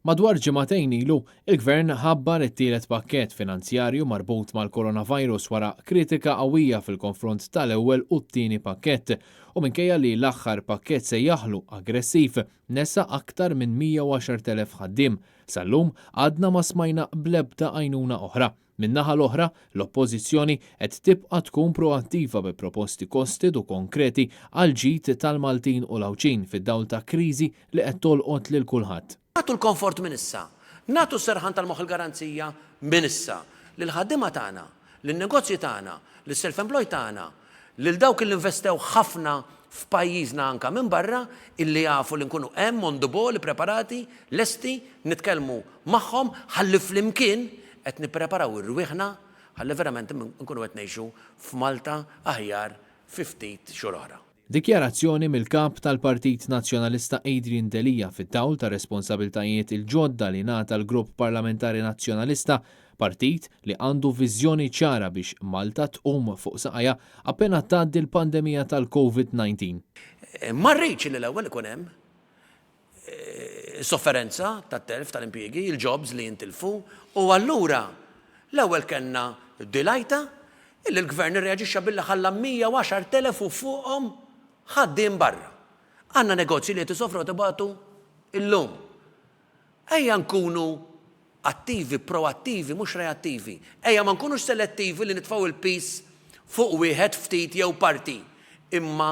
Madwar ġimagħtejn ilu, il-Gvern ħabbar it-tielet pakkett finanzjarju marbut mal-coronavirus wara kritika qawwija fil-konfront tal-ewwel u t-tieni pakkett u minkejja li l-aħħar pakkett se jaħlu aggressiv nessa aktar minn 110,000 ħaddiem. Sal-lum għadna ma smajna bl-ebda għajnuna oħra. Min-naħa l-oħra, l-oppożizzjoni qed tibqa' tkun proattiva bi proposti kosted u konkreti għal ġid tal-Maltin u l-Awċin fid-dawl ta' kriżi li qed tolqot lil kulħadd. Natu l-komfort minn issa, natu s-serħan tal-moħ il-garanzija minn issa, l-ħaddima tagħna, l-negozji tagħna, l-self-employed tagħna, lil dawk li investew ħafna f'pajjiżna anka minn barra illi jafu li nkunu hemm on the ball preparati, lesti nitkellmu magħhom ħalli flimkien qed nippreparaw irwieħna ħalli verament nkunu qed ngħixu f'Malta aħjar fi ftit xhur oħra. Dikjarazzjoni mill-kap tal-Partit Nazzjonalista Adrian Delija fid-dawl ta' responsabiltajiet il-ġodda li ngħata l-Grupp Parlamentari Nazzjonalista, partit li għandu viżjoni ċara biex Malta tqum fuq saqajja appena tgħaddi l-pandemija tal-COVID-19. Ma rridx li l-ewwel ikun hemm sofferenza tat-telf tal-impjiegi, il-jobs li jintilfu, u allura l-ewwel kellna dilajta illi l-Gvern irreaġixxa billi ħalla 110,000 u fuqhom ħaddiem barra. Għandna negozji li qed isofru tibatu illum. Ejja nkunu attivi, proattivi, mhux reattivi. Ejja ma nkunux selettivi li nitfgħu il-pis fuq wieħed ftit jew parti, imma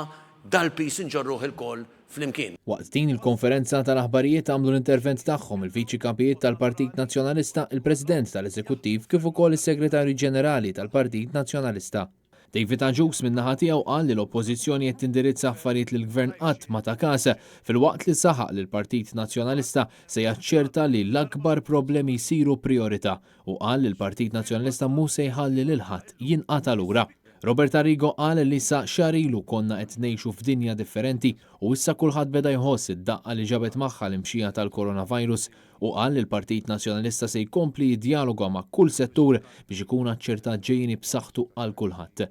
dal-pis inġorruh il-koll flimkien. Waqt din il-konferenza tal-aħbarijiet għamlu l-intervent tagħhom il-Viċi Kapijiet tal-Partit Nazzjonalista, il-President tal-Eżekuttiv kif ukoll is-Segretarju Ġenerali tal-Partit Nazzjonalista. David Aġus min-naħa tiegħu qal li l-Oppożizzjoni qed tindirizza affarijiet lill gvern qatt ma ta' każ filwaqt li saħaq li l-Partit Nazzjonalista se jaċċerta li l-akbar problemi jsiru priorità u qal li l-Partit Nazzjonalista mhux se jħalli lil ħadd jinqata' lura. Robert Arrigo qal li sa xahar ilu konna qed ngħixu f'dinja differenti u issa kulħadd beda jħoss id-daqqa li ġabet magħha l-imxija tal-coronavirus u qal li l-Partit Nazzjonalista se jkompli jiddialoga ma' kull settur biex ikun aċċertat ġejjini b'saħħtu għal kulħadd.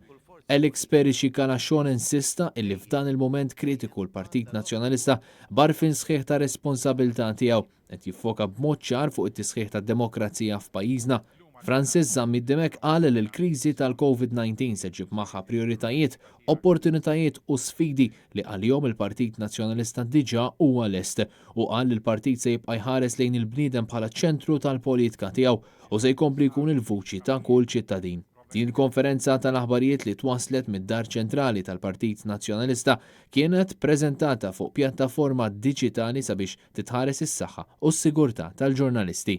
Alex Perici Kalaxxon insista illi f'dan il-moment kritiku l-Partit Nazzjonalista barfin sħiħ ta' responsabilità tiegħu qed jiffoka b'mod ċar fuq it-tisħiħ tad-demokrazija f'pajjiżna. Francis Zamiddimek qal li l-kriżi tal-COVID-19 se ġib magħha prioritajiet, opportunitajiet u sfidi li għalihom il-Partit Nazzjonalista diġà huwa lest u qal li l-partit se jibqa' jħares lejn il-bniedem bħala ċentru tal-politika tiegħu u se jkompli jkun il-vuċi ta' kull ċittadin. Din il-konferenza tal-aħbarijiet li twaslet mid-Dar Ċentrali tal-Partit Nazzjonalista kienet preżentata fuq pjattaforma diġitali sabiex titħares is-saħħa u s-sigurtà tal-ġurnalisti.